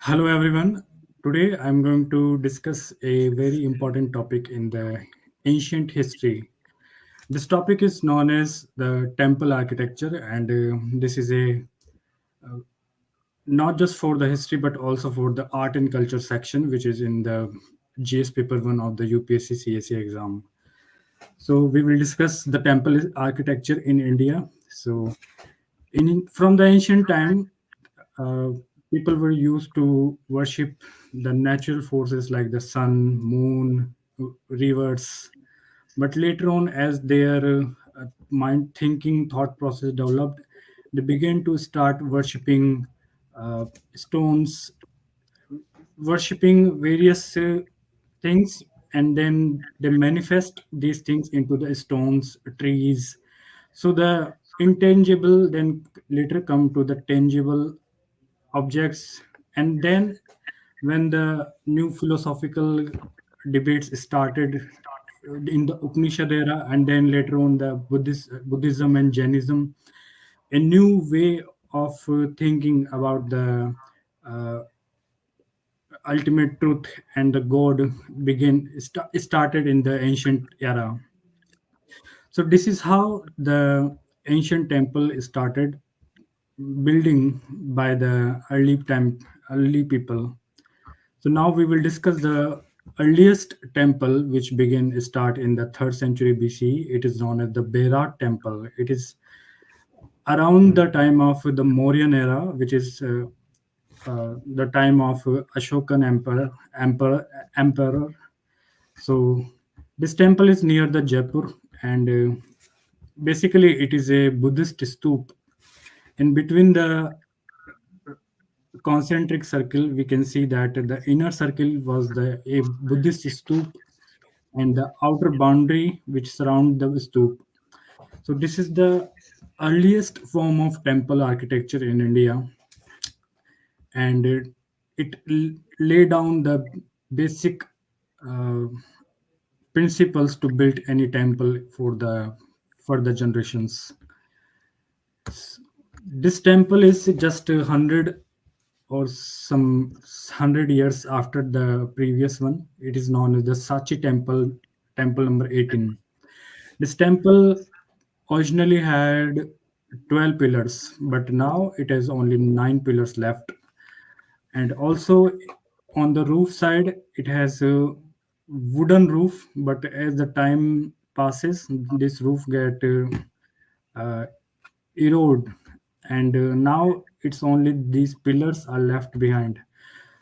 Hello, everyone. Today I'm going to discuss a very important topic in the ancient history. This topic is known as the temple architecture, and this is a not just for the history but also for the art and culture section, which is in the GS paper one of the UPSC CSE exam. So we will discuss the temple architecture in India. So in from the ancient time, uh, people were used to worship the natural forces like the sun, moon, rivers. But later on, as their mind thinking thought process developed, they began to start worshipping uh, stones, worshipping various things, and then they manifest these things into the stones, trees. So the intangible then later come to the tangible objects, and then when the new philosophical debates started in the Upanishad era, and then later on the Buddhism and Jainism, a new way of thinking about the uh, ultimate truth and the God started in the ancient era. So this is how the ancient temple started building by the early people. So now we will discuss the earliest temple, which began start in the third century BC. It is known as the Berat temple. It is around the time of the Mauryan era, which is the time of Ashokan emperor. So this temple is near the Jaipur, and basically it is a Buddhist stoop. In between the concentric circle, we can see that the inner circle was the a Buddhist stoop, and the outer boundary which surround the stoop. So this is the earliest form of temple architecture in India, and it lay down the basic uh, principles to build any temple for the further generations. This temple is just 100 or some 100 years after the previous one. It is known as the Sachi temple, temple number 18. This temple originally had 12 pillars, but now it has only 9 pillars left. And also on the roof side, it has a wooden roof, but as the time passes, this roof get uh, erode, and now it's only these pillars are left behind.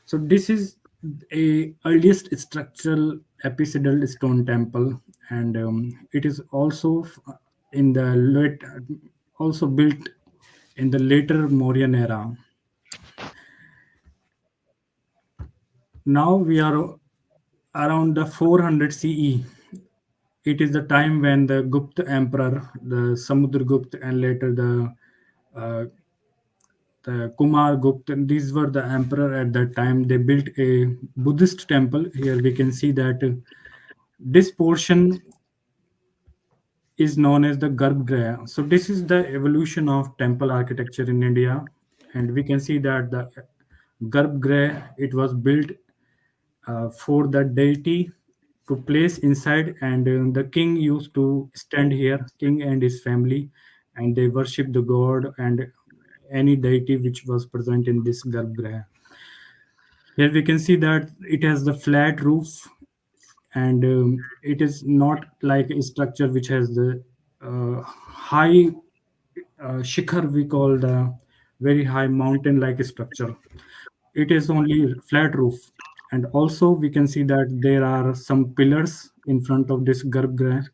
So this is a earliest structural epicidal stone temple, and it is also in the late, also built in the later Mauryan era. Now we are around the 400 CE. It is the time when the Gupta emperor, the Samudragupta, and later uh, the Kumar Gupta, these were the emperor at that time. They built a Buddhist temple. Here we can see that this portion is known as the Garbhagriha. So this is the evolution of temple architecture in India, and we can see that the Garbhagriha, it was built for the deity to place inside, and the king used to stand here, king and his family, and they worship the god and any deity which was present in this Garbhagriha. Here we can see that it has the flat roof, and it is not like a structure which has the high shikhar, we call the very high mountain like structure. It is only flat roof, and also we can see that there are some pillars in front of this garbhagriha,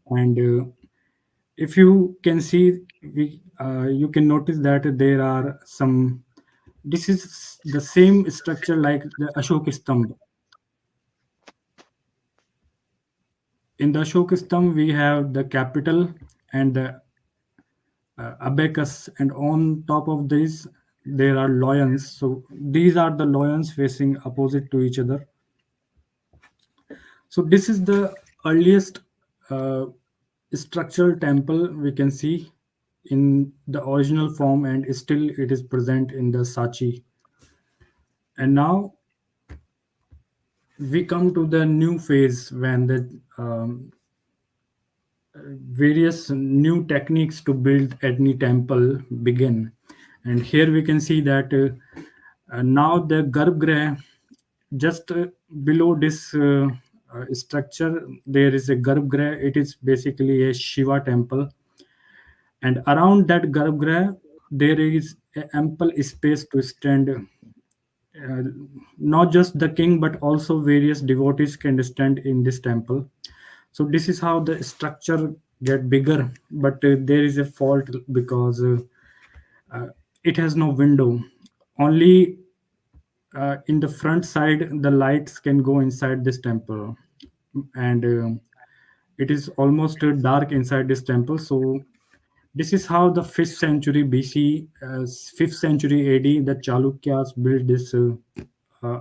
and if you can see, you can notice that there are some, this is the same structure like the Ashok Stambh. In the Ashok Stambh we have the capital and the abacus, and on top of this there are lions. So these are the lions facing opposite to each other. So this is the earliest uh, structural temple we can see in the original form, and still it is present in the Sachi. And now we come to the new phase when the various new techniques to build any temple begin. And here we can see that now the Garbhagriha, just below this structure, there is a Garbhagriha. It is basically a Shiva temple, and around that Garbhagriha, there is ample space to stand. Not just the king, but also various devotees can stand in this temple. So this is how the structure get bigger, but there is a fault because uh, it has no window. Only in the front side, the lights can go inside this temple, and it is almost dark inside this temple. So this is how the 5th century BC, 5th century AD, the Chalukyas built this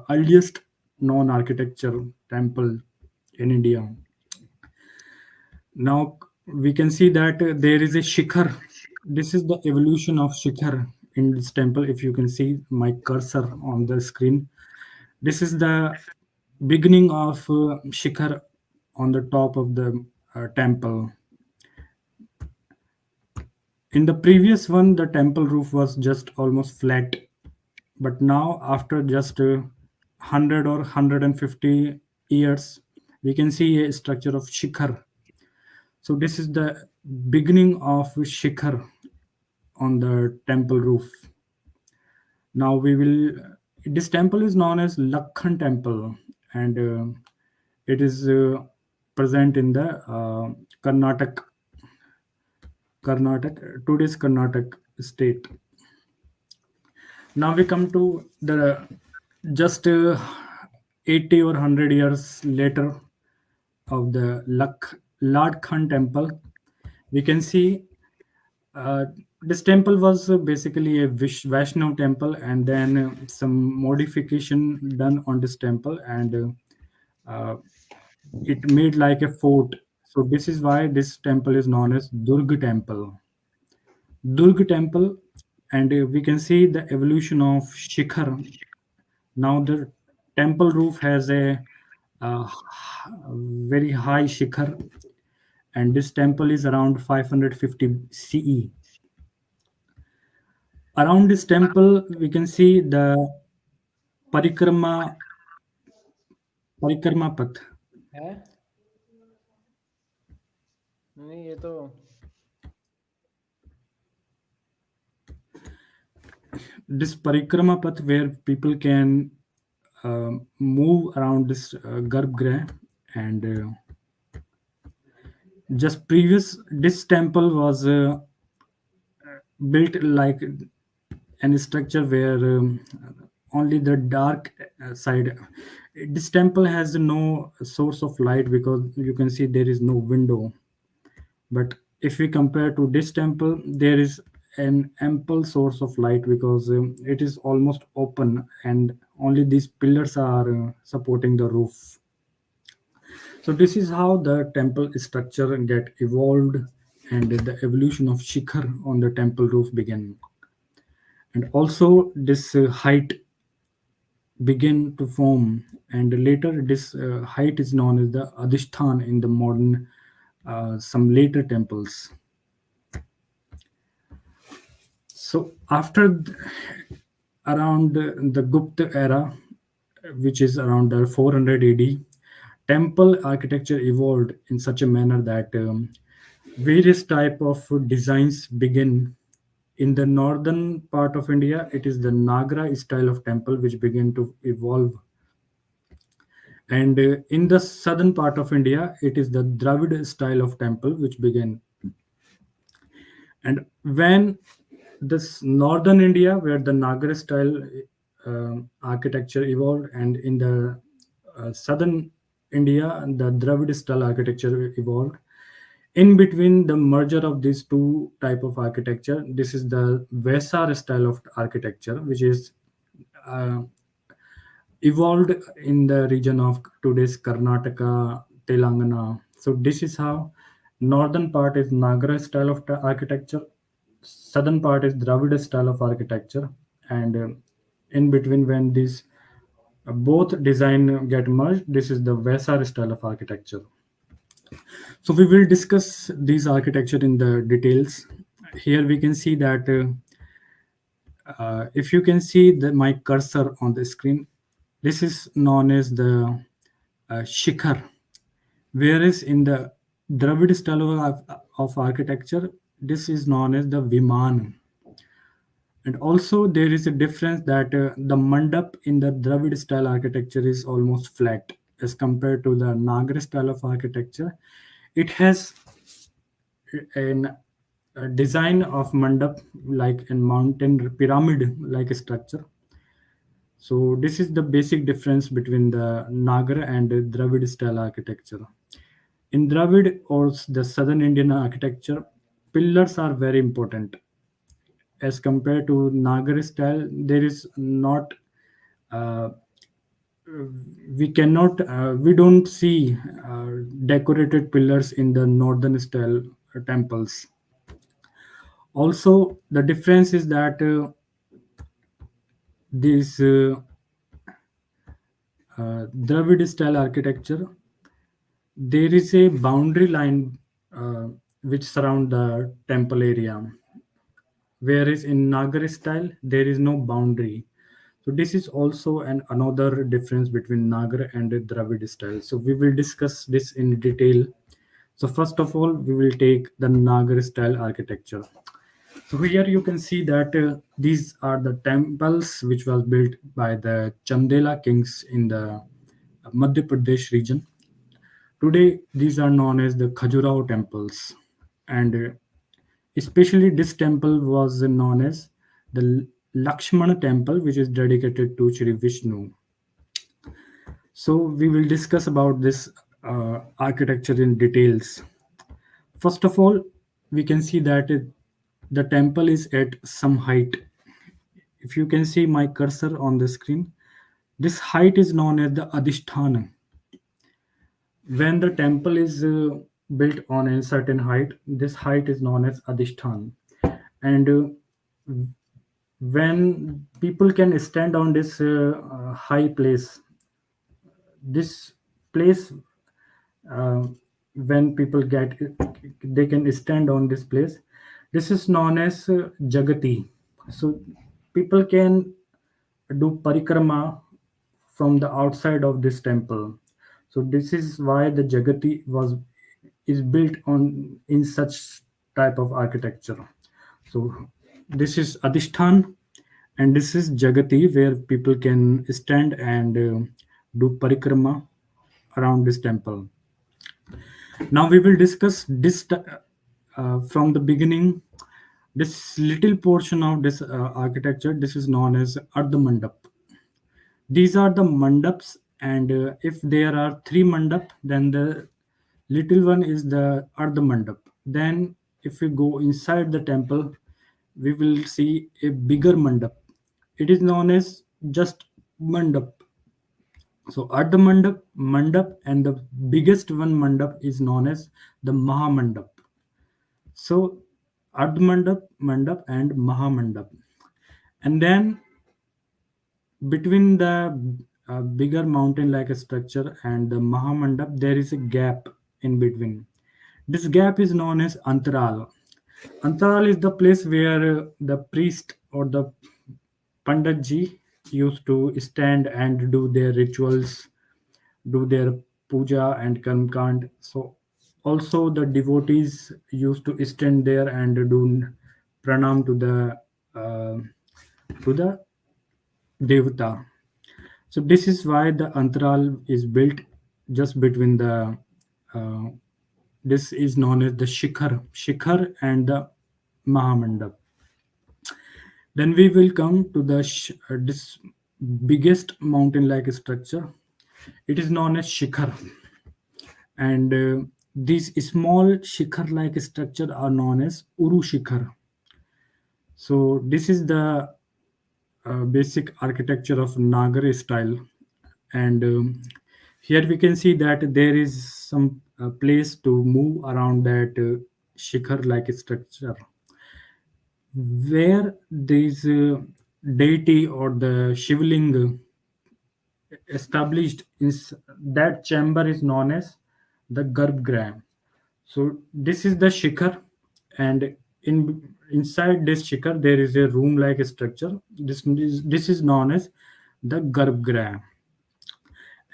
earliest known architecture temple in India. Now we can see that there is a shikhar. This is the evolution of shikhar in this temple. If you can see my cursor on the screen, this is the beginning of shikhar on the top of the temple. In the previous one, the temple roof was just almost flat, but now after just 100 or 150 years, we can see a structure of shikhar. So this is the beginning of shikhar on the temple roof. Now we will. This temple is known as Lakhan Temple, and it is present in the today's Karnataka state. Now we come to the just 80 or 100 years later of the Lad Khan temple. We can see uh, this temple was basically a Vaishnav temple, and then some modification done on this temple, and uh, it made like a fort. So this is why this temple is known as Durga temple. Durga temple, and we can see the evolution of Shikhar. Now the temple roof has a uh, very high Shikhar, and this temple is around 550 CE. Around this temple, we can see the parikrama parikrama path. है नहीं ये तो This parikrama path where people can move around this Garbhagriha, and just previous this temple was built like an structure where only the dark side. This temple has no source of light because you can see there is no window. But if we compare to this temple, there is an ample source of light because it is almost open, and only these pillars are supporting the roof. So this is how the temple structure get evolved, and the evolution of shikhar on the temple roof began. And also this height began to form, and later this height is known as the adhishthan in the modern some later temples. So after around the Gupta era, which is around 400 AD, temple architecture evolved in such a manner that various type of designs begin. In the northern part of India, it is the Nagra style of temple which began to evolve, and in the southern part of India, it is the Dravid style of temple which began. And when this northern India, where the Nagar style architecture evolved, and in the southern India, the Dravid style architecture evolved. In between the merger of these two type of architecture, this is the Vesar style of architecture, which is uh, evolved in the region of today's Karnataka, Telangana. So this is how northern part is Nagara style of architecture, southern part is Dravid style of architecture, and in between when these both design get merged. This is the Vesar style of architecture. So we will discuss these architecture in the details. Here we can see that if you can see my cursor on the screen, this is known as the shikhar, whereas in the Dravid style of architecture, this is known as the Viman. And also there is a difference that the mandap in the Dravid style architecture is almost flat as compared to the Nagar style of architecture. It has an a design of mandap like a mountain pyramid like structure. So this is the basic difference between the Nagar and Dravid style architecture. In Dravid or the southern Indian architecture, pillars are very important. As compared to Nagar style, there is not uh, we don't see decorated pillars in the northern style temples. Also, the difference is that this Dravid style architecture, there is a boundary line which surround the temple area, whereas in Nagar style there is no boundary. So this is also another difference between Nagar and Dravid style. So we will discuss this in detail. So first of all, we will take the Nagar style architecture. So here you can see that these are the temples which was built by the Chandela kings in the Madhya Pradesh region. Today, these are known as the Khajuraho temples, and especially this temple was known as the Lakshmana temple, which is dedicated to Shri Vishnu. So we will discuss about this architecture in details. First of all, we can see that the temple is at some height. If you can see my cursor on the screen, this height is known as the Adhisthana. When the temple is built on a certain height, this height is known as Adhishthan. And when people can stand on this high place, this place, uh, when people get, they can stand on this place. This is known as Jagati. So people can do parikrama from the outside of this temple. So this is why the Jagati was is built on in such type of architecture. So this is Adhishthan and this is Jagati where people can stand and do parikrama around this temple. Now we will discuss this from the beginning. This little portion of this architecture, this is known as Ardha Mandap. These are the mandaps, and if there are three mandap, then the little one is the Ardha Mandap. Then, if we go inside the temple, we will see a bigger mandap. It is known as just mandap. So, Ardha Mandap, mandap, and the biggest one mandap is known as the Mahamandap. So, Ardha Mandap, mandap, and Mahamandap. And then between the bigger mountain like a structure and the Mahamandap, there is a gap in between. This gap is known as Antaral. Antaral is the place where the priest or the Panditji used to stand and do their rituals, do their puja and karmkand. So also the devotees used to stand there and do pranam uh, to the devata. So this is why the antaral is built just between the. Uh, this is known as the shikhar and the Mahamandap. Then we will come to the this biggest mountain-like structure. It is known as shikhar, and these small shikhar-like structure are known as uru shikhar. So this is the basic architecture of Nagar style, and here we can see that there is some place to move around that shikhar like structure where this deity or the shivling established in that chamber is known as the Garbhagriha. So this is the shikhar, and inside this shikhar there is a room-like structure. This is known as the Garbhagriha,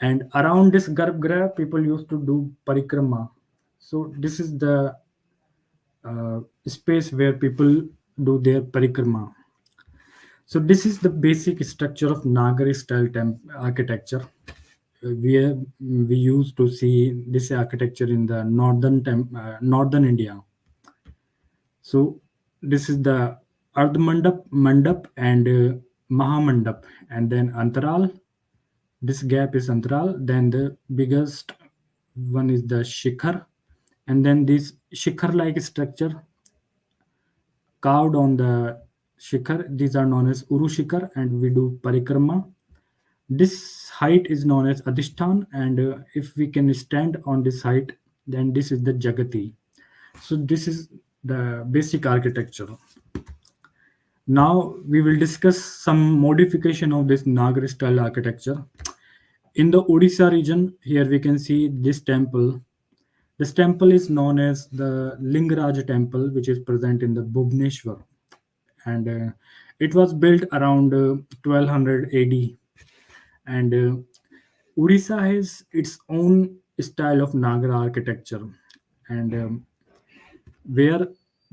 and around this Garbhagriha people used to do parikrama. So this is the space where people do their parikrama. So this is the basic structure of Nagari style architecture. We used to see this architecture in the northern India. So this is the Ardh Mandap, and Mahamandap, and then Antaral. This gap is Antaral. Then the biggest one is the Shikhar, and then this Shikhar-like structure carved on the Shikhar. These are known as Uru Shikhar, and we do parikrama. This height is known as Adhishtan, and if we can stand on this height, then this is the Jagati. So this is the basic architecture. Now we will discuss some modification of this Nagari style architecture. In the Odisha region, here we can see this temple. This temple is known as the Lingaraj temple, which is present in the Bhubaneswar, and it was built around 1200 AD. And Odisha has its own style of Nagara architecture, and where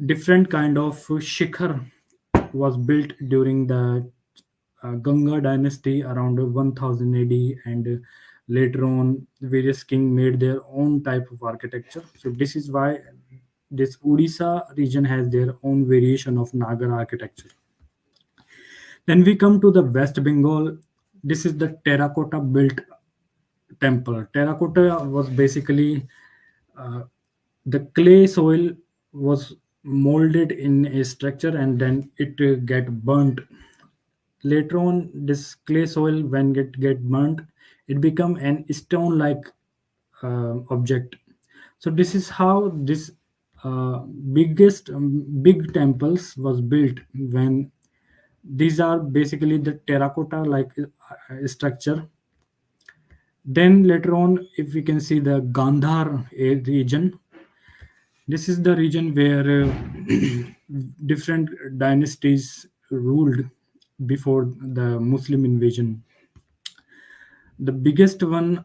different kind of shikhar was built during the Ganga dynasty around 1000 AD, and later on various king made their own type of architecture. So this is why this Odisha region has their own variation of Nagara architecture. Then we come to the West Bengal. This is the terracotta built temple. Terracotta was basically uh, the clay soil was molded in a structure, and then it get burnt. Later on, this clay soil when it get burnt, it become an stone like object. So this is how this biggest big temples was built, when these are basically the terracotta like structure. Then later on, if we can see the Gandhar region, this is the region where different dynasties ruled before the Muslim invasion. The biggest one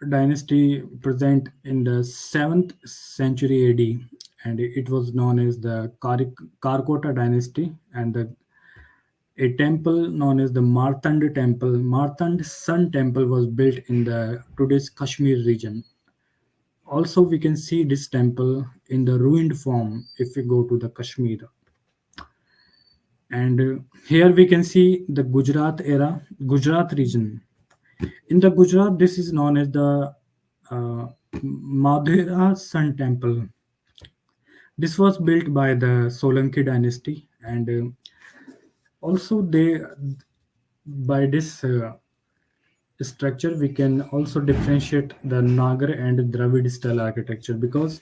dynasty present in the 7th century AD, and it was known as the Karkota dynasty, and a temple known as the Martand temple. Martand Sun temple was built in the today's Kashmir region. Also, we can see this temple in the ruined form if we go to the Kashmir. And here we can see the Gujarat era, Gujarat region. In the Gujarat, this is known as the Madhura Sun temple. This was built by the Solanki dynasty, and also they by this structure we can also differentiate the Nagar and Dravid style architecture, because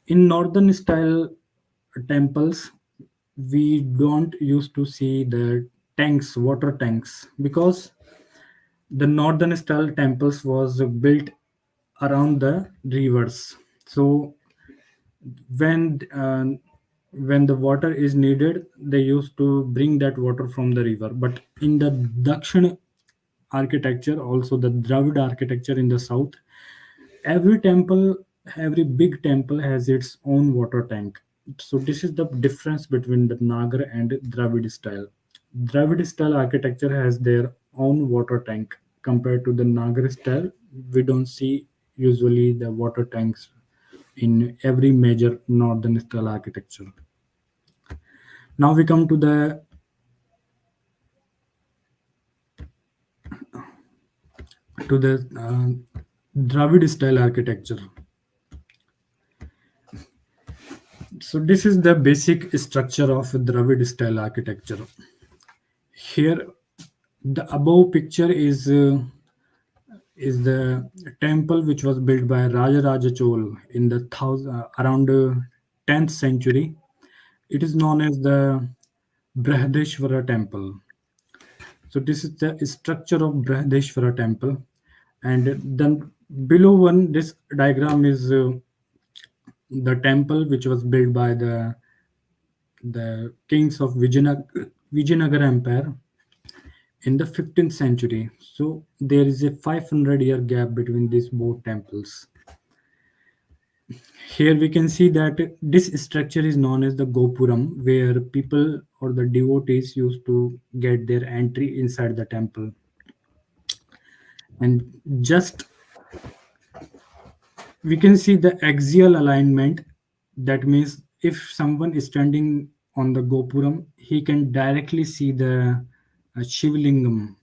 in northern style temples we don't used to see the tanks, water tanks, because the northern style temples was built around the rivers. So when the water is needed, they used to bring that water from the river. But in the Dakshin architecture, also the Dravid architecture in the south, every temple, every big temple has its own water tank. So this is the difference between the Nagar and Dravid style. Dravid style architecture has their own water tank. Compared to the Nagar style, we don't see usually the water tanks in every major northern style architecture. Now we come to the Dravid style architecture. So this is the basic structure of Dravid style architecture. Here, the above picture is the temple which was built by Raja Chol in the around 10th century. It is known as the Brihadeshwara temple. So this is the structure of Brihadeshwara temple, and then below one this diagram is the temple which was built by the kings of Vijayanagar Empire in the 15th century. So there is a 500-year gap between these both temples. Here we can see that this structure is known as the Gopuram, where people or the devotees used to get their entry inside the temple. And just we can see the axial alignment. That means if someone is standing on the Gopuram, he can directly see the Shivlingam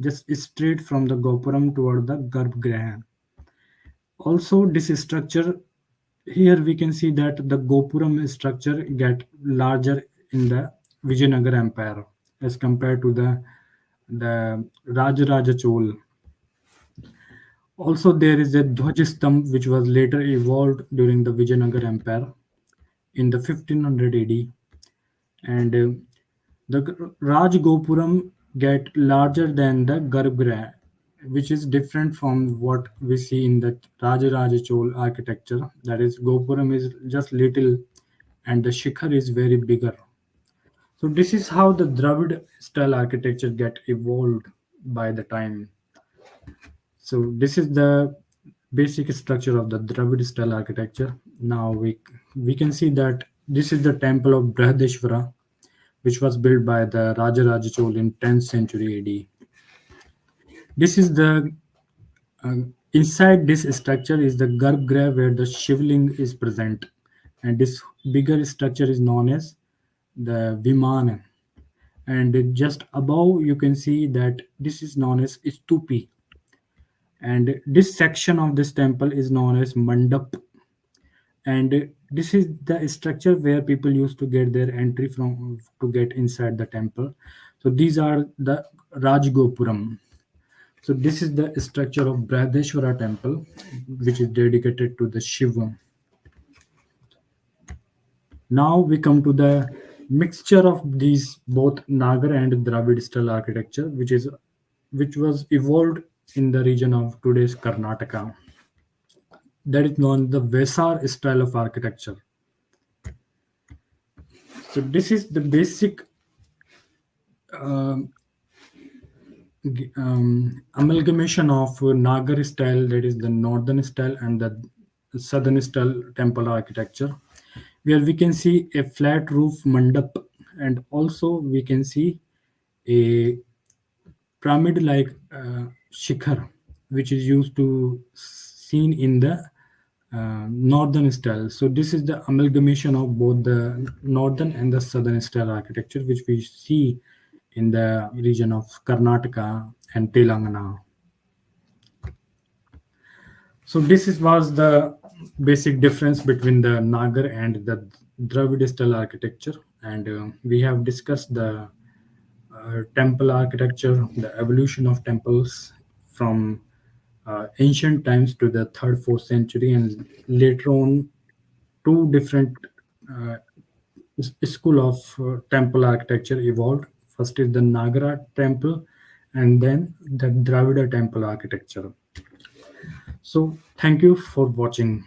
just straight from the Gopuram toward the Garbhagriha. Also, this structure here we can see that the Gopuram structure get larger in the Vijayanagar Empire as compared to the Rajaraja Chol. Also, there is a Dhwajastambh which was later evolved during the Vijayanagar Empire in the 1500 AD, and the Raj Gopuram get larger than the Garbhagriha, which is different from what we see in the Rajaraja Chol architecture. That is, Gopuram is just little, and the Shikhar is very bigger. So this is how the Dravid style architecture get evolved by the time. So this is the basic structure of the Dravid style architecture. Now we can see that this is the temple of Brihadeshwara, which was built by the Rajaraja Chol in 10th century AD. This is the uh, inside this structure is the Garbhagriha where the Shivling is present, and this bigger structure is known as the Vimana. And just above you can see that this is known as Stupi, and this section of this temple is known as Mandap, and this is the structure where people used to get their entry from to get inside the temple. So these are the Rajgopuram. So this is the structure of Brihadeshwara temple, which is dedicated to the Shiva. Now we come to the mixture of these both Nagar and Dravid style architecture, which was evolved in the region of today's Karnataka. That is known the Vesar style of architecture. So this is the basic um, amalgamation of Nagar style, that is the northern style, and the southern style temple architecture, where we can see a flat roof mandap, and also we can see a pyramid like shikhar, which is used to seen in the northern style. So this is the amalgamation of both the northern and the southern style architecture, which we see in the region of Karnataka and Telangana. So was the basic difference between the Nagar and the Dravid style architecture, and we have discussed the temple architecture, the evolution of temples from ancient times to the third, fourth century, and later on two different uh, school of temple architecture evolved. First is the Nagara temple, and then the Dravida temple architecture. So thank you for watching.